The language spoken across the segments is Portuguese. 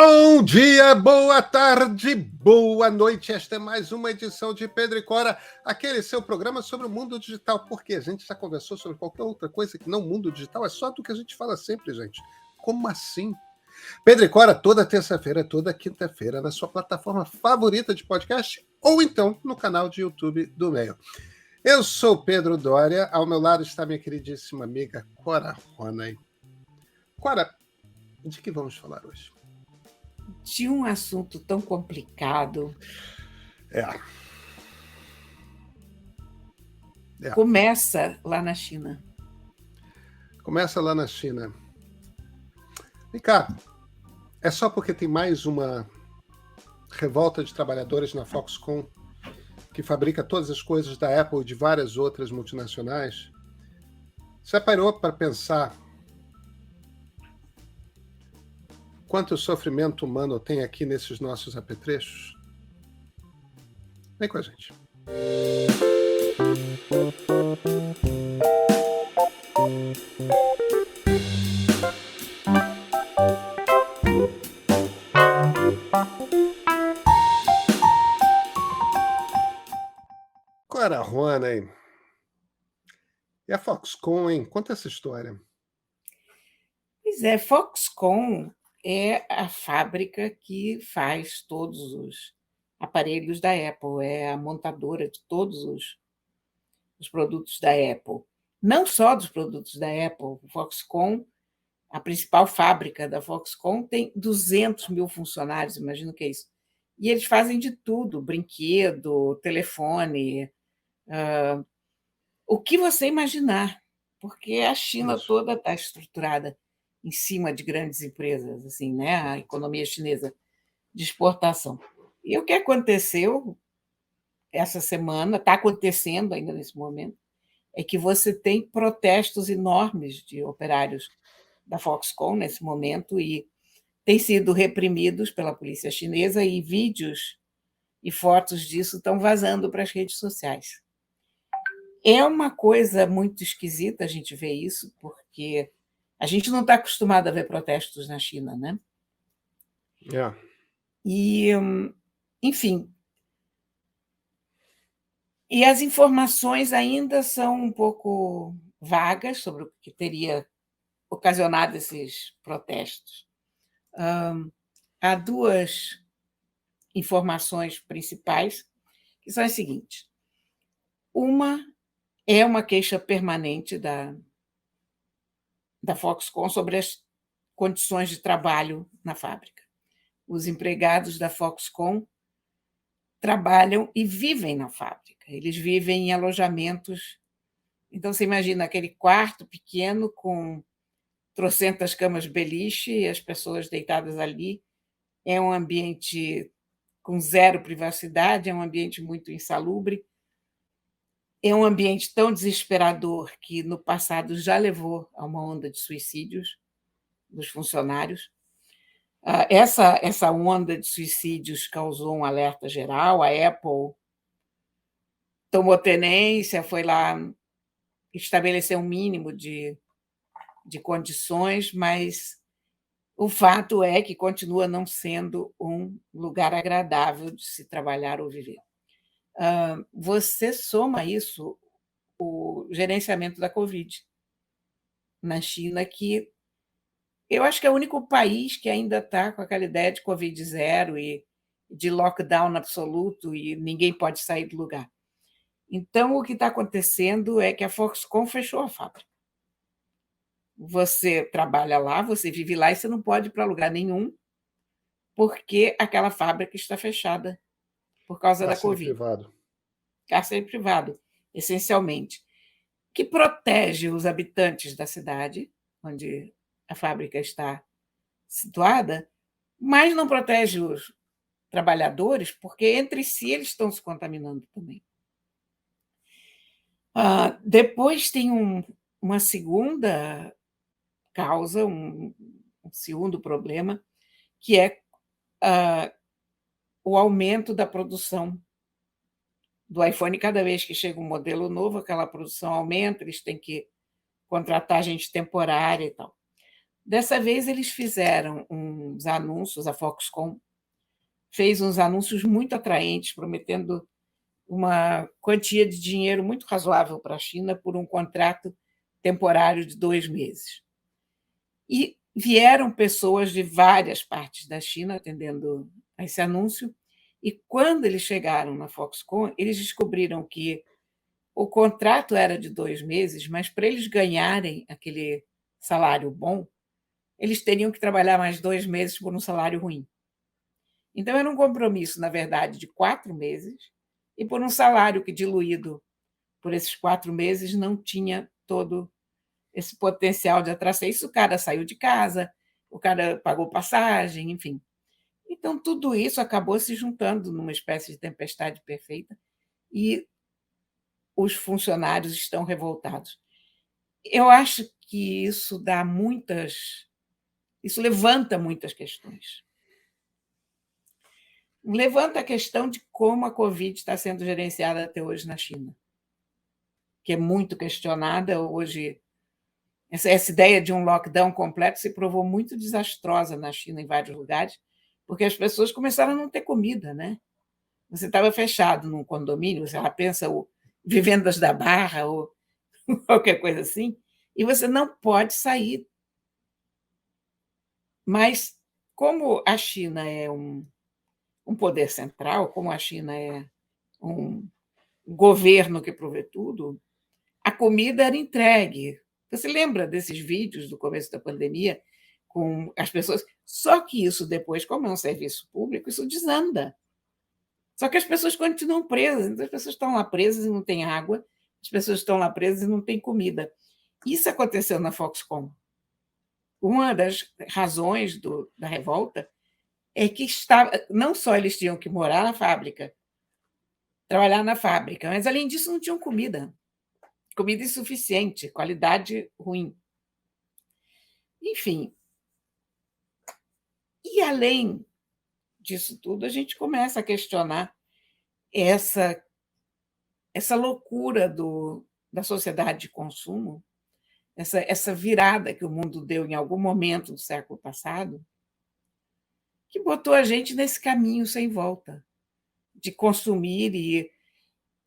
Bom dia, boa tarde, boa noite. Esta é mais uma edição de Pedro e Cora, aquele seu programa sobre o mundo digital, porque a gente já conversou sobre qualquer outra coisa que não o mundo digital, é só do que a gente fala sempre, gente. Como assim? Pedro e Cora, toda terça-feira, toda quinta-feira, na sua plataforma favorita de podcast, ou então no canal de YouTube do Meio. Eu sou Pedro Dória, ao meu lado está minha queridíssima amiga Cora Ronay. Cora, de que vamos falar hoje? De um assunto tão complicado. Começa lá na China. Começa lá na China. Vem cá, é só porque tem mais uma revolta de trabalhadores na Foxconn, que fabrica todas as coisas da Apple e de várias outras multinacionais? Você parou para pensar quanto sofrimento humano tem aqui nesses nossos apetrechos? Vem com a gente. Cora Ronay. E a Foxconn, hein? Conta essa história. Pois é, Foxconn é a fábrica que faz todos os aparelhos da Apple, é a montadora de todos os produtos da Apple. Não só dos produtos da Apple, Foxconn, a principal fábrica da Foxconn, tem 200 mil funcionários, imagina o que é isso. E eles fazem de tudo, brinquedo, telefone, o que você imaginar, porque a China toda está estruturada em cima de grandes empresas, assim, né? A economia chinesa de exportação. E o que aconteceu essa semana, está acontecendo ainda nesse momento, é que você tem protestos enormes de operários da Foxconn nesse momento e têm sido reprimidos pela polícia chinesa e vídeos e fotos disso estão vazando para as redes sociais. É uma coisa muito esquisita a gente ver isso, porque a gente não está acostumado a ver protestos na China, né? E, enfim, e as informações ainda são um pouco vagas sobre o que teria ocasionado esses protestos. Há duas informações principais, que são as seguintes. Uma é uma queixa permanente da Foxconn sobre as condições de trabalho na fábrica. Os empregados da Foxconn trabalham e vivem na fábrica. Eles vivem em alojamentos. Então, você imagina aquele quarto pequeno com trocentas camas beliche e as pessoas deitadas ali. É um ambiente com zero privacidade, é um ambiente muito insalubre. É um ambiente tão desesperador que, no passado, já levou a uma onda de suicídios dos funcionários. Essa onda de suicídios causou um alerta geral. A Apple tomou tenência, foi lá estabelecer um mínimo de condições, mas o fato é que continua não sendo um lugar agradável de se trabalhar ou viver. Você soma isso o gerenciamento da Covid na China, que eu acho que é o único país que ainda está com aquela ideia de Covid zero e de lockdown absoluto e ninguém pode sair do lugar. Então, o que está acontecendo é que a Foxconn fechou a fábrica. Você trabalha lá, você vive lá e você não pode ir para lugar nenhum, porque aquela fábrica está fechada por causa da Covid. Privado. Cárcere privado, essencialmente, que protege os habitantes da cidade, onde a fábrica está situada, mas não protege os trabalhadores, porque entre si eles estão se contaminando também. Depois tem uma segunda causa, um segundo problema, que é o aumento da produção do iPhone. Cada vez que chega um modelo novo, aquela produção aumenta, eles têm que contratar gente temporária e tal. Dessa vez eles fizeram uns anúncios, a Foxconn fez uns anúncios muito atraentes, prometendo uma quantia de dinheiro muito razoável para a China por um contrato temporário de 2 meses. E vieram pessoas de várias partes da China atendendo a esse anúncio, e quando eles chegaram na Foxconn, eles descobriram que o contrato era de 2 meses, mas para eles ganharem aquele salário bom, eles teriam que trabalhar mais 2 meses por um salário ruim. Então, era um compromisso, na verdade, de 4 meses, e por um salário que, diluído por esses 4 meses, não tinha todo esse potencial de atração. Isso, o cara saiu de casa, o cara pagou passagem, enfim. Então, tudo isso acabou se juntando numa espécie de tempestade perfeita e os funcionários estão revoltados. Eu acho que isso levanta muitas questões. Levanta a questão de como a Covid está sendo gerenciada até hoje na China, que é muito questionada hoje. Essa ideia de um lockdown completo se provou muito desastrosa na China, em vários lugares, porque as pessoas começaram a não ter comida, né? Você estava fechado num condomínio, sei lá, pensa o Vivendas da Barra ou qualquer coisa assim, e você não pode sair. Mas, como a China é um poder central, como a China é um governo que provê tudo, a comida era entregue. Você lembra desses vídeos do começo da pandemia com as pessoas? Só que isso depois, como é um serviço público, isso desanda. Só que as pessoas continuam presas, então as pessoas estão lá presas e não têm água, as pessoas estão lá presas e não têm comida. Isso aconteceu na Foxconn. Uma das razões da revolta é que não só eles tinham que morar na fábrica, trabalhar na fábrica, mas, além disso, não tinham comida. Comida insuficiente, qualidade ruim. Enfim. E, além disso tudo, a gente começa a questionar essa loucura da sociedade de consumo, essa virada que o mundo deu em algum momento do século passado, que botou a gente nesse caminho sem volta, de consumir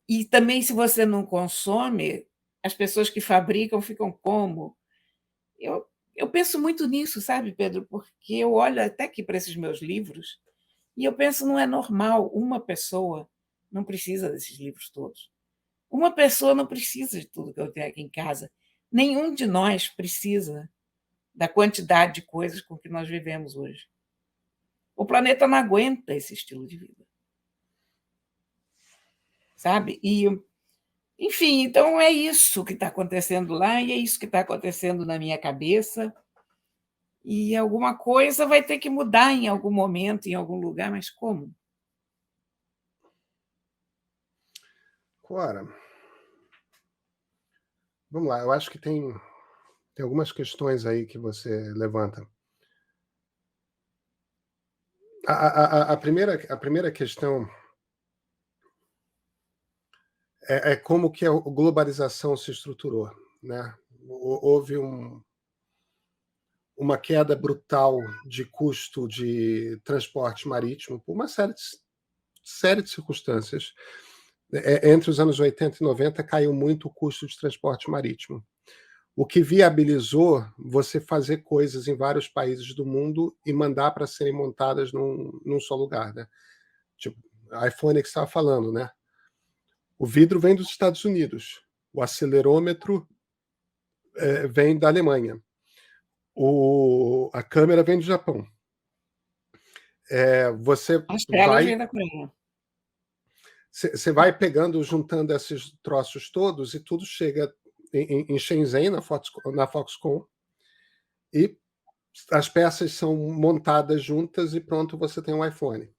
e também, se você não consome, as pessoas que fabricam ficam como? Eu penso muito nisso, sabe, Pedro, porque eu olho até aqui para esses meus livros e eu penso, não é normal, uma pessoa não precisa desses livros todos. Uma pessoa não precisa de tudo que eu tenho aqui em casa. Nenhum de nós precisa da quantidade de coisas com que nós vivemos hoje. O planeta não aguenta esse estilo de vida. Sabe? Enfim, então é isso que está acontecendo lá e é isso que está acontecendo na minha cabeça. E alguma coisa vai ter que mudar em algum momento, em algum lugar, mas como? Cora, vamos lá, eu acho que tem algumas questões aí que você levanta. A primeira questão é como que a globalização se estruturou, né? Houve uma queda brutal de custo de transporte marítimo por uma série de circunstâncias. Entre os anos 80 e 90 caiu muito o custo de transporte marítimo, o que viabilizou você fazer coisas em vários países do mundo e mandar para serem montadas num só lugar, né? Tipo, iPhone que você estava falando, né? O vidro vem dos Estados Unidos, o acelerômetro vem da Alemanha, a câmera vem do Japão. Você As telas vêm da Coreia. Você vai pegando, juntando esses troços todos e tudo chega em Shenzhen, na Foxconn, e as peças são montadas juntas e pronto, você tem um iPhone.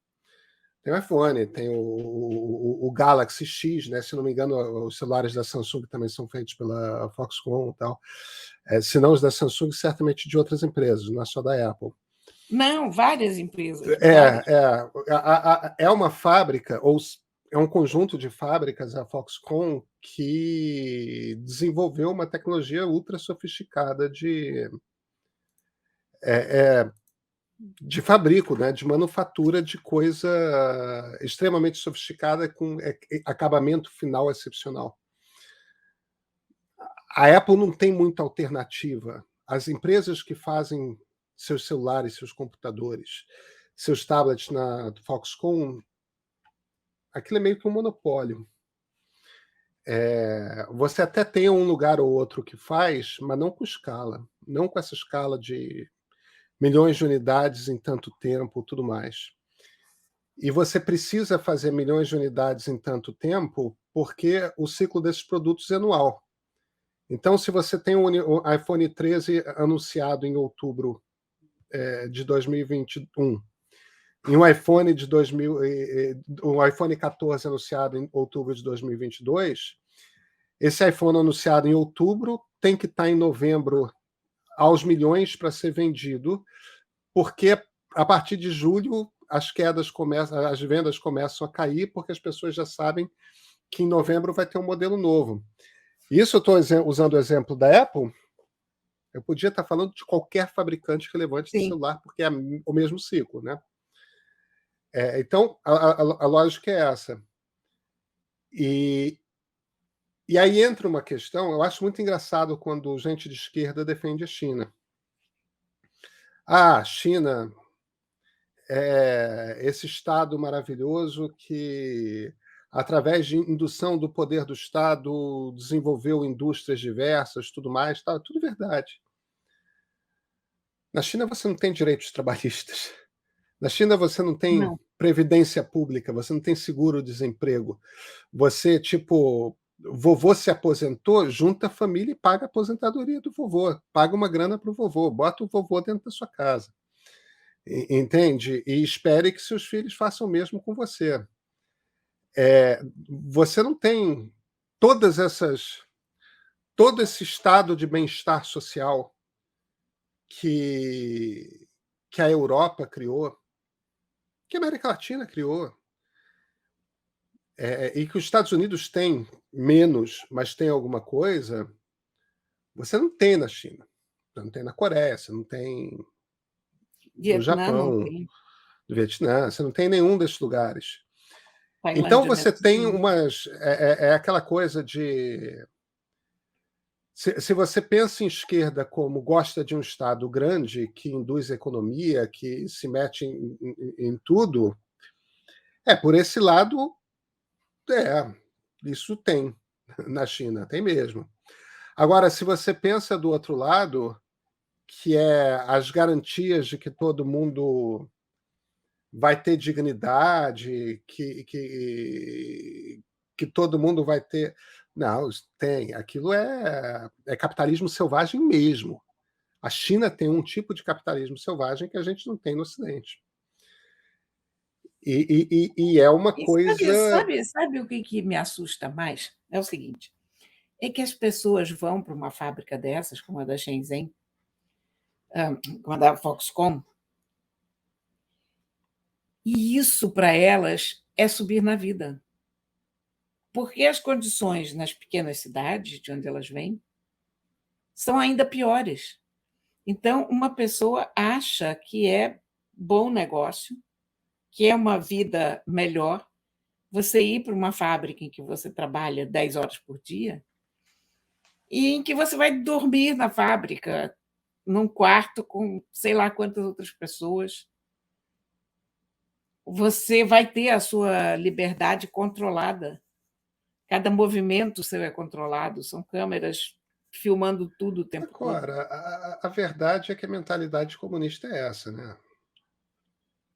Tem o iPhone, tem o Galaxy X, né? Se não me engano, os celulares da Samsung também são feitos pela Foxconn e tal. Se não os da Samsung, certamente de outras empresas, não é só da Apple. Não, várias empresas. Várias. É uma fábrica, ou é um conjunto de fábricas, a Foxconn, que desenvolveu uma tecnologia ultra sofisticada de fabrico, né, de manufatura de coisa extremamente sofisticada com acabamento final excepcional. A Apple não tem muita alternativa. As empresas que fazem seus celulares, seus computadores, seus tablets na Foxconn, aquilo é meio que um monopólio. Você até tem um lugar ou outro que faz, mas não com escala. Não com essa escala de milhões de unidades em tanto tempo, tudo mais. E você precisa fazer milhões de unidades em tanto tempo porque o ciclo desses produtos é anual. Então, se você tem um iPhone 13 anunciado em outubro de 2021 e um iPhone um iPhone 14 anunciado em outubro de 2022, esse iPhone anunciado em outubro tem que estar em novembro aos milhões para ser vendido, porque a partir de julho as vendas começam a cair, porque as pessoas já sabem que em novembro vai ter um modelo novo. Isso eu estou usando o exemplo da Apple. Eu podia estar falando de qualquer fabricante relevante de celular, porque é o mesmo ciclo, né? Então, a lógica é essa. E aí entra uma questão, eu acho muito engraçado quando gente de esquerda defende a China. A China é esse Estado maravilhoso que, através de indução do poder do Estado, desenvolveu indústrias diversas, tudo mais, tá, tudo verdade. Na China você não tem direitos trabalhistas. Na China você não tem previdência pública, você não tem seguro-desemprego. Você, tipo, vovô se aposentou, junta a família e paga a aposentadoria do vovô, paga uma grana para o vovô, bota o vovô dentro da sua casa. Entende? E espere que seus filhos façam o mesmo com você. Você não tem todo esse estado de bem-estar social que a Europa criou, que a América Latina criou, e que os Estados Unidos têm menos, mas tem alguma coisa, você não tem na China, você não tem na Coreia, você não tem no Vietnã não Japão, tem. no Vietnã, você não tem nenhum desses lugares. Então Tailândia você deve tem ter. umas. Aquela coisa de. Se você pensa em esquerda como gosta de um Estado grande, que induz a economia, que se mete em tudo, por esse lado, isso tem na China, tem mesmo. Agora, se você pensa do outro lado, que é as garantias de que todo mundo vai ter dignidade, que todo mundo vai ter. Não, tem. Aquilo é capitalismo selvagem mesmo. A China tem um tipo de capitalismo selvagem que a gente não tem no Ocidente. E é uma E coisa. sabe o que me assusta mais? É o seguinte: é que as pessoas vão para uma fábrica dessas, como a da Shenzhen, como a da Foxconn, e isso para elas é subir na vida. Porque as condições nas pequenas cidades de onde elas vêm são ainda piores. Então, uma pessoa acha que é bom negócio, que é uma vida melhor, você ir para uma fábrica em que você trabalha 10 horas por dia e em que você vai dormir na fábrica, num quarto com sei lá quantas outras pessoas. Você vai ter a sua liberdade controlada. Cada movimento seu é controlado, são câmeras filmando tudo o tempo todo. Agora, a verdade é que a mentalidade comunista é essa, né?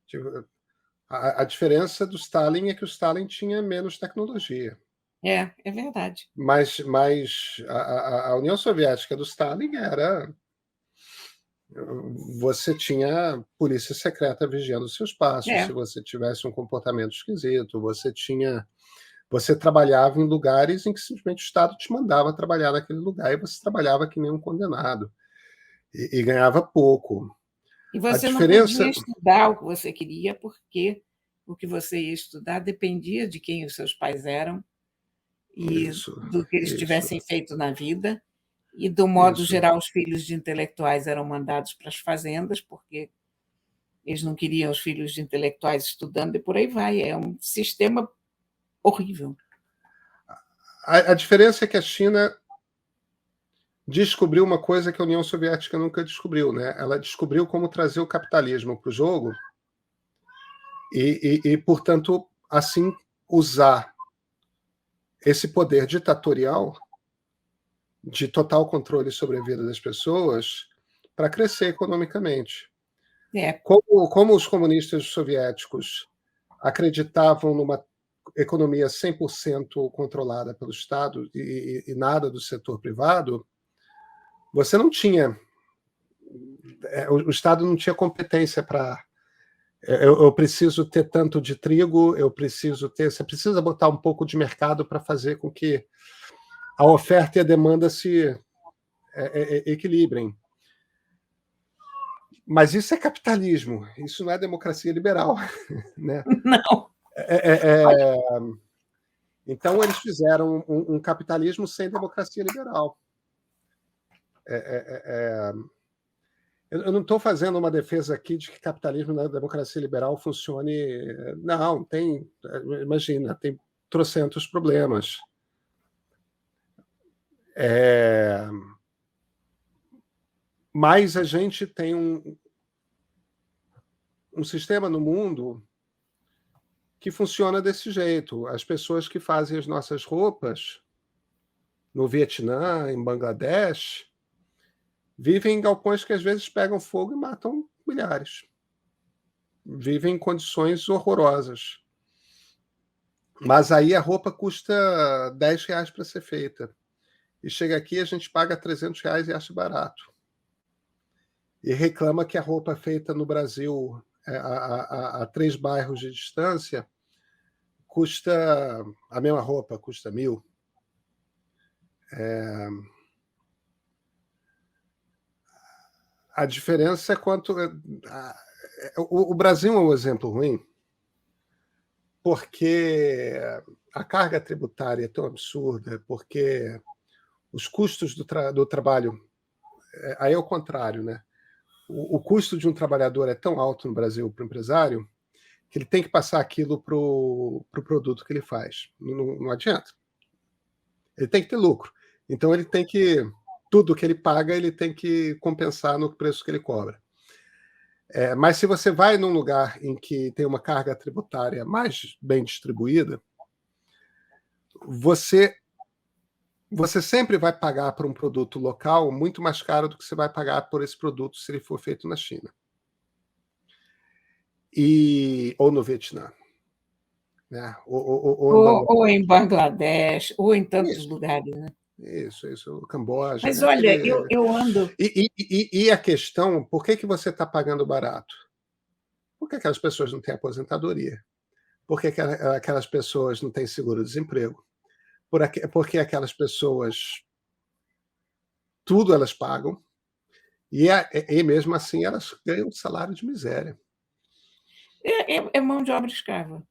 Tipo, a diferença do Stalin é que o Stalin tinha menos tecnologia. É verdade. Mas a União Soviética do Stalin era. Você tinha polícia secreta vigiando os seus passos. Se É. você tivesse um comportamento esquisito, você trabalhava em lugares em que simplesmente o Estado te mandava trabalhar naquele lugar e você trabalhava que nem um condenado e ganhava pouco. E A você não podia diferença. estudar o que você queria, porque o que você ia estudar dependia de quem os seus pais eram e Isso, do que eles isso. tivessem feito na vida. E, do modo Isso. geral, os filhos de intelectuais eram mandados para as fazendas, porque eles não queriam os filhos de intelectuais estudando, e por aí vai. É um sistema horrível. A diferença é que a China descobriu uma coisa que a União Soviética nunca descobriu, né? Ela descobriu como trazer o capitalismo para o jogo e, portanto, assim usar esse poder ditatorial de total controle sobre a vida das pessoas para crescer economicamente. Como os comunistas soviéticos acreditavam numa economia 100% controlada pelo Estado e nada do setor privado, você não tinha... O Estado não tinha competência para... Eu preciso ter tanto de trigo, eu preciso ter... Você precisa botar um pouco de mercado para fazer com que a oferta e a demanda se equilibrem. Mas isso é capitalismo, isso não é democracia liberal. Né? Não. Então, eles fizeram um capitalismo sem democracia liberal. Eu não estou fazendo uma defesa aqui de que capitalismo na democracia liberal funcione. Não, tem... Imagina, tem trocentos problemas. Mas a gente tem um sistema no mundo que funciona desse jeito. As pessoas que fazem as nossas roupas no Vietnã, em Bangladesh, vivem em galpões que às vezes pegam fogo e matam milhares. Vivem em condições horrorosas. Mas aí a roupa custa R$10 para ser feita. E chega aqui, a gente paga R$300 e acha barato. E reclama que a roupa feita no Brasil a 3 bairros de distância custa... A mesma roupa custa 1.000. A diferença é quanto... O Brasil é um exemplo ruim, porque a carga tributária é tão absurda, porque os custos do trabalho... Aí é o contrário, né? O custo de um trabalhador é tão alto no Brasil para o empresário que ele tem que passar aquilo para o produto que ele faz. Não adianta. Ele tem que ter lucro. Então, ele tem que... Tudo que ele paga, ele tem que compensar no preço que ele cobra. Mas se você vai num lugar em que tem uma carga tributária mais bem distribuída, você sempre vai pagar por um produto local muito mais caro do que você vai pagar por esse produto se ele for feito na China. Ou no Vietnã. Né? Ou em Bangladesh, ou em tantos lugares. Né? Isso, Camboja. Mas né? olha, eu ando... E a questão, por que você está pagando barato? Porque aquelas pessoas não têm aposentadoria. Porque aquelas pessoas não têm seguro-desemprego. Porque aquelas pessoas, tudo elas pagam, e mesmo assim elas ganham um salário de miséria. É mão de obra escrava.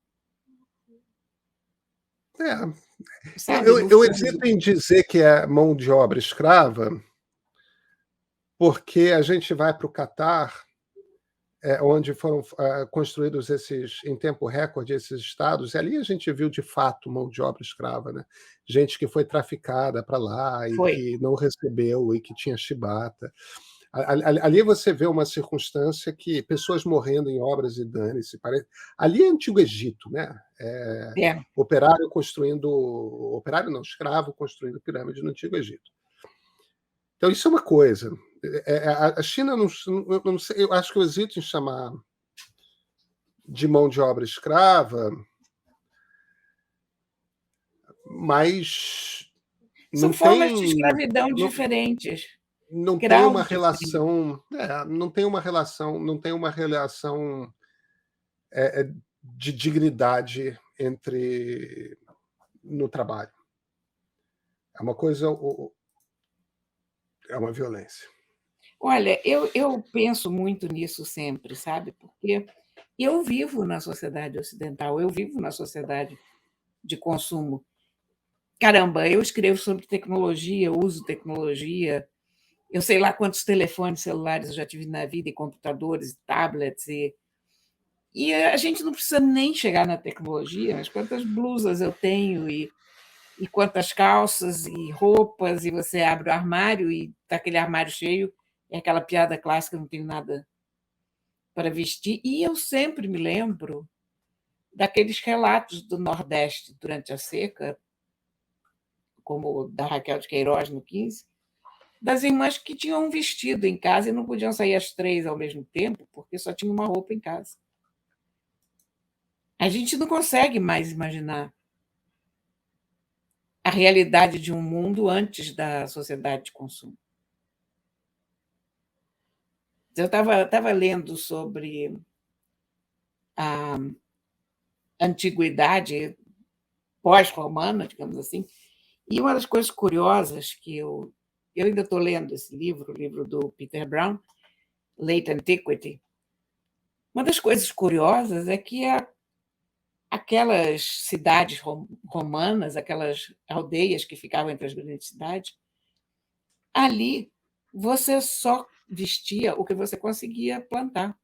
Eu hesito em dizer que é mão de obra escrava, porque a gente vai para o Catar, onde foram construídos em tempo recorde, esses estados, e ali a gente viu de fato mão de obra escrava, né? Gente que foi traficada para lá e que não recebeu e que tinha chibata. Ali você vê uma circunstância que pessoas morrendo em obras e dane-se. Ali é Antigo Egito, né? Operário escravo construindo pirâmide no Antigo Egito. Então, isso é uma coisa. A China, eu não sei, eu acho que eu hesito em chamar de mão de obra escrava, mas são formas de escravidão diferentes. Não tem uma relação, não tem uma relação de dignidade no trabalho. É uma coisa, é uma violência. Olha, eu penso muito nisso sempre, sabe? Porque eu vivo na sociedade ocidental, eu vivo na sociedade de consumo. Caramba, eu escrevo sobre tecnologia, uso tecnologia, eu sei lá quantos telefones celulares eu já tive na vida, e computadores, e tablets, e a gente não precisa nem chegar na tecnologia, mas quantas blusas eu tenho e quantas calças e roupas, e você abre o armário e está aquele armário cheio, é aquela piada clássica, não tenho nada para vestir. E eu sempre me lembro daqueles relatos do Nordeste durante a seca, como o da Raquel de Queiroz no 15, das irmãs que tinham um vestido em casa e não podiam sair as 3 ao mesmo tempo, porque só tinha uma roupa em casa. A gente não consegue mais imaginar a realidade de um mundo antes da sociedade de consumo. Eu estava lendo sobre a antiguidade pós-romana, digamos assim, e uma das coisas curiosas que eu ainda estou lendo esse livro, o livro do Peter Brown, Late Antiquity. Uma das coisas curiosas é que aquelas cidades romanas, aquelas aldeias que ficavam entre as grandes cidades, ali você só vestia o que você conseguia plantar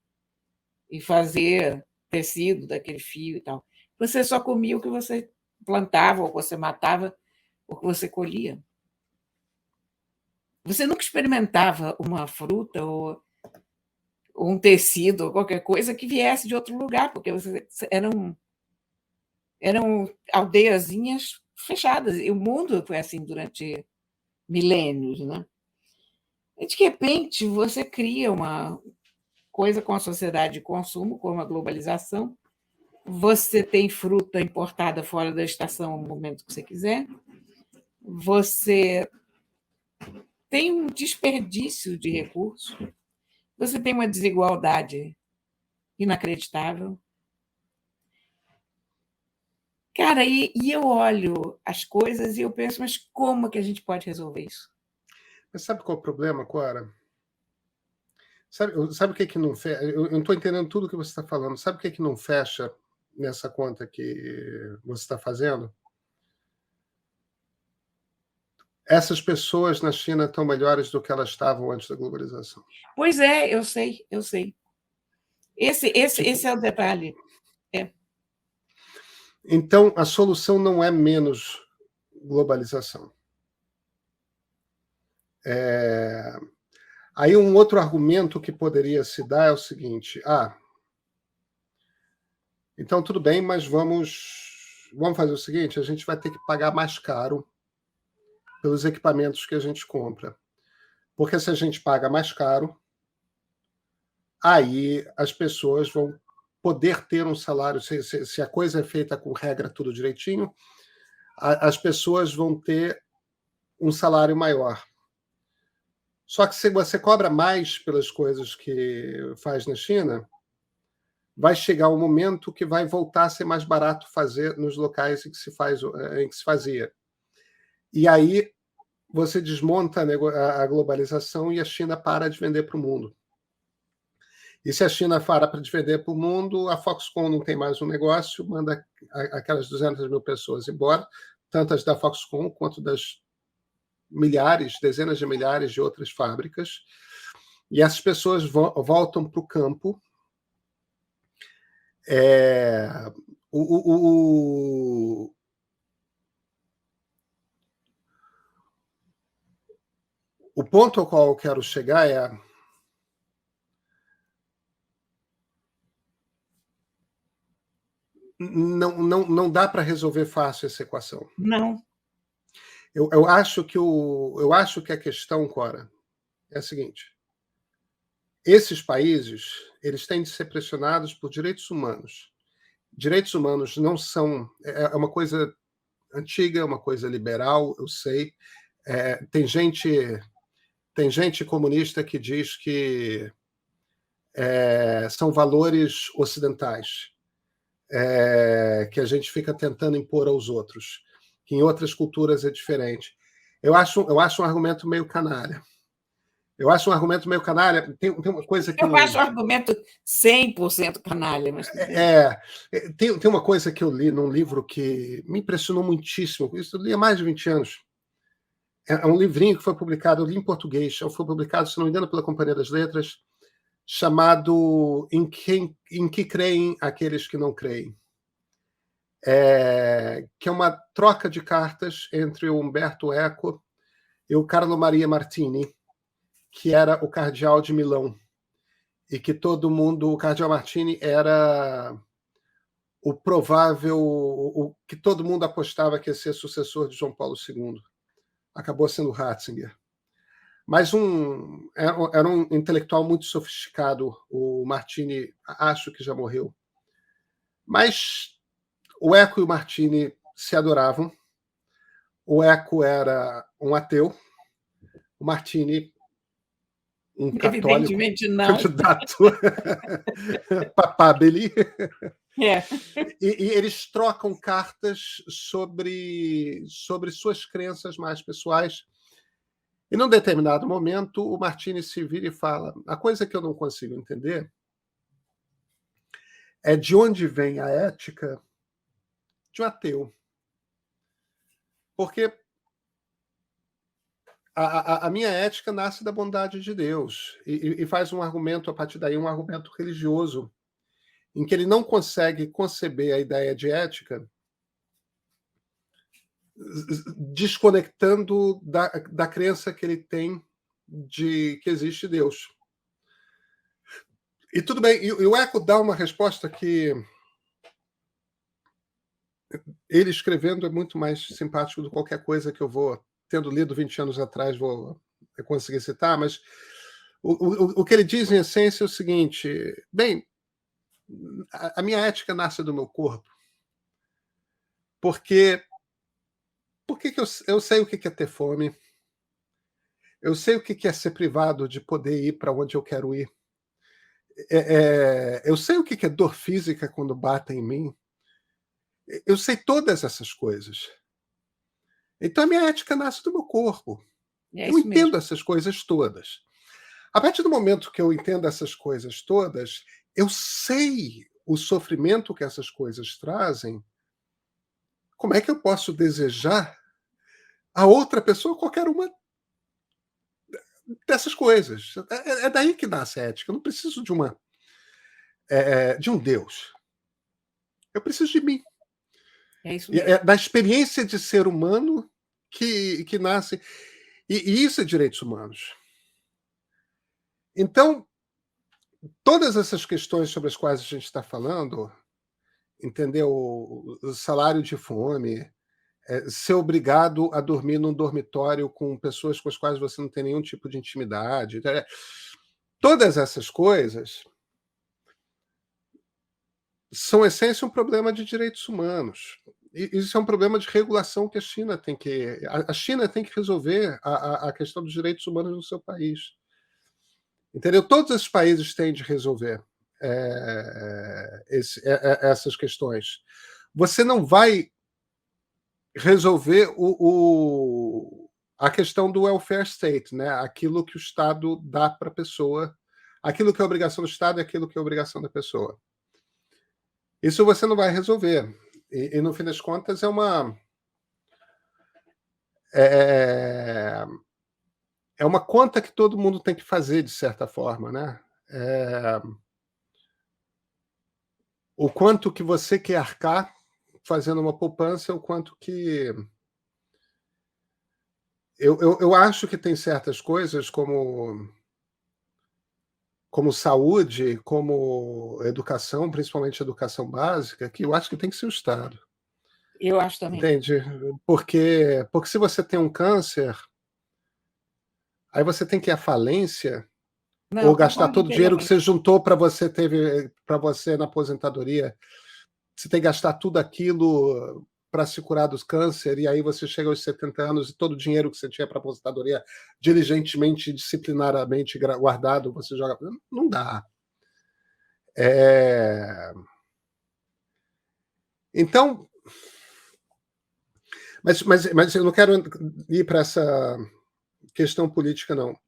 e fazer tecido daquele fio e tal. Você só comia o que você plantava, ou que você matava, ou que você colhia. Você nunca experimentava uma fruta ou um tecido ou qualquer coisa que viesse de outro lugar, porque eram aldeiazinhas fechadas. E o mundo foi assim durante milênios, né? E de repente você cria uma coisa com a sociedade de consumo, com a globalização. Você tem fruta importada fora da estação no momento que você quiser. Você tem um desperdício de recursos. Você tem uma desigualdade inacreditável. Cara, e eu olho as coisas e eu penso, mas como que a gente pode resolver isso? Mas sabe qual é o problema, Cora? Sabe o que não fecha? Eu não estou entendendo tudo o que você está falando. Sabe o que não fecha nessa conta que você está fazendo? Essas pessoas na China estão melhores do que elas estavam antes da globalização. Pois é, eu sei. Esse é o detalhe. É. Então, a solução não é menos globalização. Aí um outro argumento que poderia se dar é o seguinte: então tudo bem, mas vamos fazer o seguinte, a gente vai ter que pagar mais caro pelos equipamentos que a gente compra. Porque se a gente paga mais caro, aí as pessoas vão poder ter um salário, se a coisa é feita com regra tudo direitinho, as pessoas vão ter um salário maior. Só que se você cobra mais pelas coisas que faz na China, vai chegar um momento que vai voltar a ser mais barato fazer nos locais em que se fazia. E aí você desmonta a globalização e a China para de vender para o mundo. E se a China para de vender para o mundo, a Foxconn não tem mais um negócio, manda aquelas 200 mil pessoas embora, tantas da Foxconn quanto das milhares, dezenas de milhares de outras fábricas. E essas pessoas voltam para o campo. O ponto ao qual eu quero chegar é: não dá para resolver fácil essa equação. Não. Eu acho que a questão, Cora, é a seguinte: esses países eles têm de ser pressionados por direitos humanos. Direitos humanos não são... É uma coisa antiga, é uma coisa liberal, eu sei. Tem gente comunista que diz que são valores ocidentais, que a gente fica tentando impor aos outros, que em outras culturas é diferente. Eu acho um argumento meio canalha. Eu acho um argumento meio canalha. Tem uma coisa que eu acho o argumento 100% canalha, mas tudo bem. Tem uma coisa que eu li num livro que me impressionou muitíssimo. Isso eu li há mais de 20 anos. É um livrinho que foi publicado, eu li em português, foi publicado, se não me engano, pela Companhia das Letras, chamado Em que creem aqueles que não creem. Que é uma troca de cartas entre o Umberto Eco e o Carlo Maria Martini, que era o cardeal de Milão, e que o cardeal Martini era o provável, o que todo mundo apostava que ia ser sucessor de João Paulo II. Acabou sendo Ratzinger. Mas era um intelectual muito sofisticado. O Martini, acho que já morreu. Mas o Eco e o Martini se adoravam. O Eco era um ateu, o Martini um católico, Evidentemente não. candidato papabili. É. E eles trocam cartas sobre suas crenças mais pessoais. E num determinado momento, o Martini se vira e fala: a coisa que eu não consigo entender é de onde vem a ética de um ateu. Porque a minha ética nasce da bondade de Deus e faz um argumento, a partir daí, um argumento religioso, em que ele não consegue conceber a ideia de ética desconectando da crença que ele tem de que existe Deus. E tudo bem, e o Eco dá uma resposta que ele escrevendo é muito mais simpático do que qualquer coisa que eu vou, tendo lido 20 anos atrás, vou conseguir citar, mas o que ele diz, em essência, é o seguinte: bem, a minha ética nasce do meu corpo, porque eu sei o que é ter fome, eu sei o que é ser privado de poder ir para onde eu quero ir, eu sei o que é dor física quando batem em mim, eu sei todas essas coisas. Então a minha ética nasce do meu corpo. Eu entendo essas coisas todas. A partir do momento que eu entendo essas coisas todas, eu sei o sofrimento que essas coisas trazem. Como é que eu posso desejar a outra pessoa qualquer uma dessas coisas? É daí que nasce a ética. Eu não preciso de um Deus. Eu preciso de mim. É isso mesmo. É da experiência de ser humano que nasce. E isso é direitos humanos. Então, todas essas questões sobre as quais a gente está falando, entendeu? O salário de fome, ser obrigado a dormir num dormitório com pessoas com as quais você não tem nenhum tipo de intimidade, todas essas coisas são, em essência, um problema de direitos humanos. E isso é um problema de regulação que a China tem que... A China tem que resolver a questão dos direitos humanos no seu país. Entendeu? Todos esses países têm de resolver essas questões. Você não vai resolver a questão do welfare state, né? Aquilo que o Estado dá para a pessoa, aquilo que é obrigação do Estado e aquilo que é obrigação da pessoa. Isso você não vai resolver. E no fim das contas, é uma conta que todo mundo tem que fazer, de certa forma, né? O quanto que você quer arcar fazendo uma poupança, o quanto que... Eu acho que tem certas coisas como saúde, como educação, principalmente educação básica, que eu acho que tem que ser o Estado. Eu acho também. Entende? Porque se você tem um câncer, aí você tem que ir à falência, ou gastar todo o dinheiro que você juntou para você na aposentadoria. Você tem que gastar tudo aquilo para se curar dos câncer, e aí você chega aos 70 anos e todo o dinheiro que você tinha para aposentadoria diligentemente, disciplinaramente guardado, você joga... Não dá. Então, mas eu não quero ir para essa questão política, não.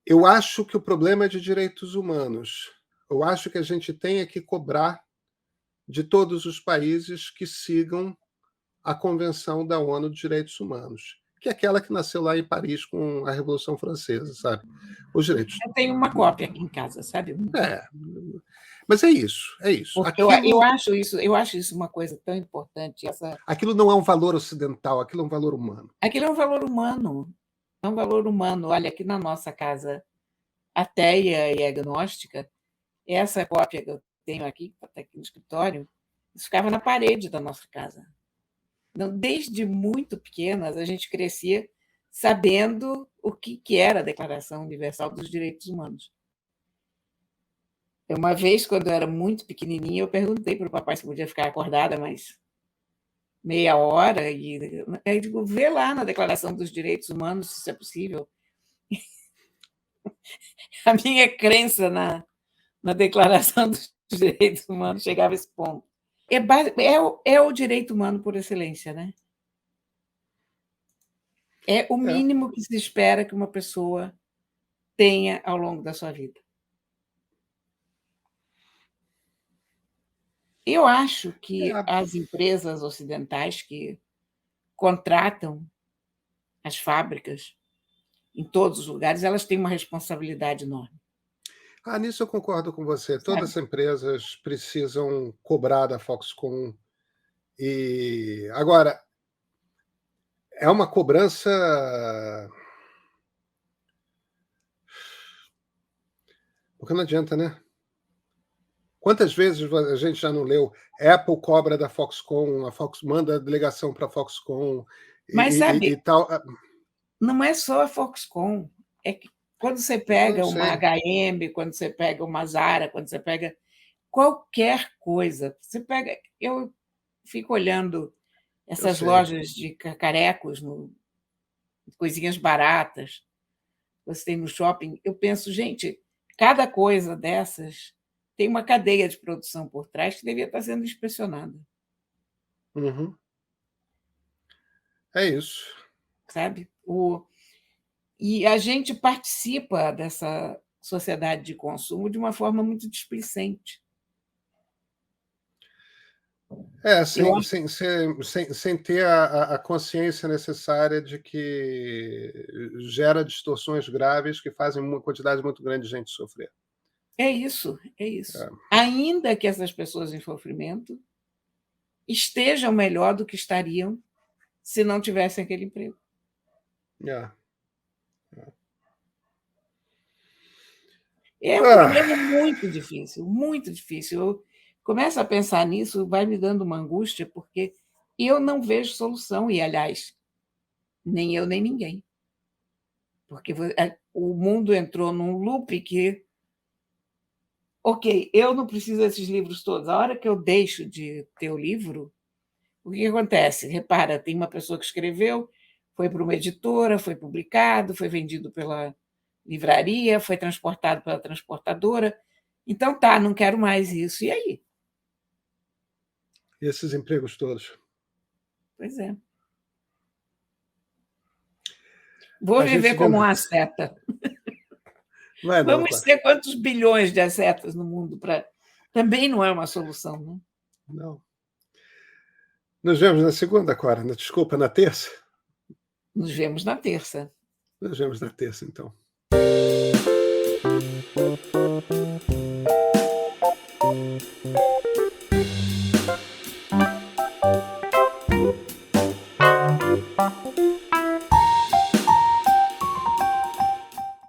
Eu acho que o problema é de direitos humanos. Eu acho que a gente tem que cobrar de todos os países que sigam a Convenção da ONU de Direitos Humanos, que é aquela que nasceu lá em Paris com a Revolução Francesa, sabe? Os direitos. Eu tenho uma cópia aqui em casa, sabe? É. Mas é isso, é isso. Porque eu acho isso uma coisa tão importante. Aquilo não é um valor ocidental, aquilo é um valor humano. Aquilo é um valor humano. É um valor humano. Olha, aqui na nossa casa ateia e agnóstica, essa cópia que eu tenho aqui, que está aqui no escritório, isso ficava na parede da nossa casa. Então, desde muito pequenas, a gente crescia sabendo o que era a Declaração Universal dos Direitos Humanos. Uma vez, quando eu era muito pequenininha, eu perguntei para o papai se podia ficar acordada mais meia hora, e aí digo, vê lá na Declaração dos Direitos Humanos se isso é possível. A minha crença na Declaração dos Direitos Humanos chegava a esse ponto. É o direito humano por excelência, né? É o mínimo que se espera que uma pessoa tenha ao longo da sua vida. Eu acho que as empresas ocidentais que contratam as fábricas em todos os lugares, elas têm uma responsabilidade enorme. Nisso eu concordo com você. Todas as empresas precisam cobrar da Foxconn. E agora, é uma cobrança. Porque não adianta, né? Quantas vezes a gente já não leu? Apple cobra da Foxconn, a Fox manda a delegação para a Foxconn. Mas sabe, e tal. Não é só a Foxconn. É que quando você pega uma H&M, quando você pega uma Zara, quando você pega qualquer coisa, você pega. Eu fico olhando essas lojas de cacarecos, coisinhas baratas, você tem no shopping. Eu penso, gente, cada coisa dessas tem uma cadeia de produção por trás que devia estar sendo inspecionada. Uhum. É isso. Sabe? E a gente participa dessa sociedade de consumo de uma forma muito displicente. Sem ter a consciência necessária de que gera distorções graves que fazem uma quantidade muito grande de gente sofrer. É isso, é isso. Ainda que essas pessoas em sofrimento estejam melhor do que estariam se não tivessem aquele emprego. É um problema muito difícil, muito difícil. Eu começo a pensar nisso, vai me dando uma angústia, porque eu não vejo solução, e, aliás, nem eu nem ninguém. Porque o mundo entrou num loop que, ok, eu não preciso desses livros todos. A hora que eu deixo de ter o livro, o que acontece? Repara, tem uma pessoa que escreveu, foi para uma editora, foi publicado, foi vendido pela livraria, foi transportado pela transportadora. Então, não quero mais isso. E aí? E esses empregos todos? Pois é. Vou viver como uma seta. Vamos ter quantos bilhões de setas no mundo? Também não é uma solução, né? Não. Nos vemos na segunda, Cora? Desculpa, na terça? Nos vemos na terça. Nos vemos na terça, então.